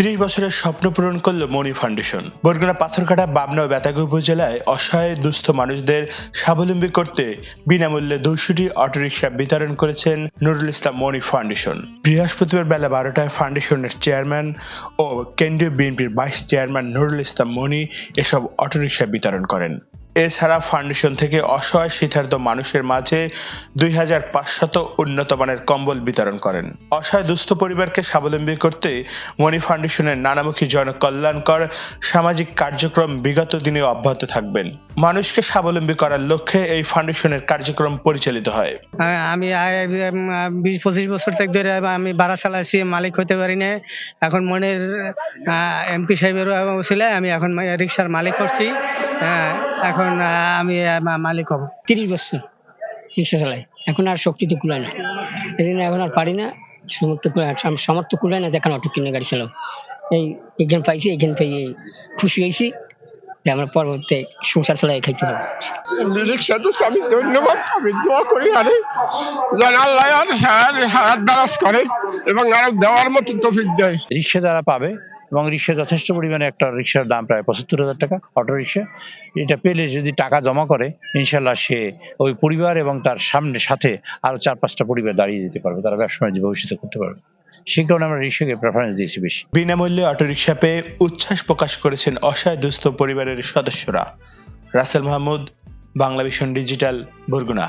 30 বছরের স্বপ্ন পূরণ করল মনি ফাউন্ডেশন। বরগুনা পাথরঘাটা, পাবনা ও বেতাগী উপজেলায় অসহায় দুস্থ মানুষদের স্বাবলম্বী করতে বিনামূল্যে 200টি অটোরিকশা বিতরণ করেছেন নুরুল ইসলাম মনি ফাউন্ডেশন। বৃহস্পতিবার বেলা 12টায় ফাউন্ডেশনের চেয়ারম্যান ও কেন্দ্রীয় বিএনপির ভাইস চেয়ারম্যান নুরুল ইসলাম মনি এসব অটোরিকশা বিতরণ করেন। এছাড়া ফাউন্ডেশন থেকে অসহায় শীতার্ত মানুষের মাঝে 2500 উন্নত মানের কম্বল বিতরণ করেন। অসহায় দুস্থ পরিবারকে স্বাবলম্বী করতে মনি ফাউন্ডেশনের নানামুখী জনকল্যাণকর সামাজিক কার্যক্রম বিগত দিনে অব্যাহত থাকবেন। মানুষকে স্বাবলম্বী করার লক্ষ্যে এই ফাউন্ডেশনের কার্যক্রম পরিচালিত হয়। আমি 20-25 বছর থেকে ধরে আমি ভাড়া চালাইছি, মালিক হতে পারি না। এখন মনের এমপি সাহেবের উসিলায় আমি এখন রিক্সার মালিক করছি। এখন আমি মালিক হব। 30 বছর রিক্সা চালাই, এখন আর শক্তিতে কুলায় না, এই জন্য এখন আর পারি না, সামর্থ্য কুলায় না, দেখান অটো কিনে গাড়ি চালাও। এইখান পাইছি, এইখান পেয়ে খুশি হয়েছি যে আমরা পরবর্তী সংসার চালাই খাইতে পারবো। রিক্সা তো আমি ধন্যবাদ, আমি দোয়া করি আরে যেন আল্লাহ হাত দারাজ করে এবং আরো দেওয়ার মতো তৌফিক দেয়। রিক্সা যারা পাবে, এবং রিক্সা যথেষ্ট পরিমাণে, একটা রিক্সার দাম প্রায় 75,000 টাকা অটো রিক্সা। এটা পেলে যদি টাকা জমা করে, ইনশাল্লাহ সে ওই পরিবার এবং তার সাথে আরো 4-5টা পরিবার দাঁড়িয়ে দিতে পারবে, তারা ব্যবসা বাণিজ্য ভবিষ্যতে করতে পারবে। সেই কারণে আমরা রিক্সাকে প্রেফারেন্স দিয়েছি বেশি। বিনামূল্যে অটোরিকশা পেয়ে উচ্ছ্বাস প্রকাশ করেছেন অসহায় দুস্থ পরিবারের সদস্যরা। রাসেল মাহমুদ, বাংলাভিশন ডিজিটাল, বরগুনা।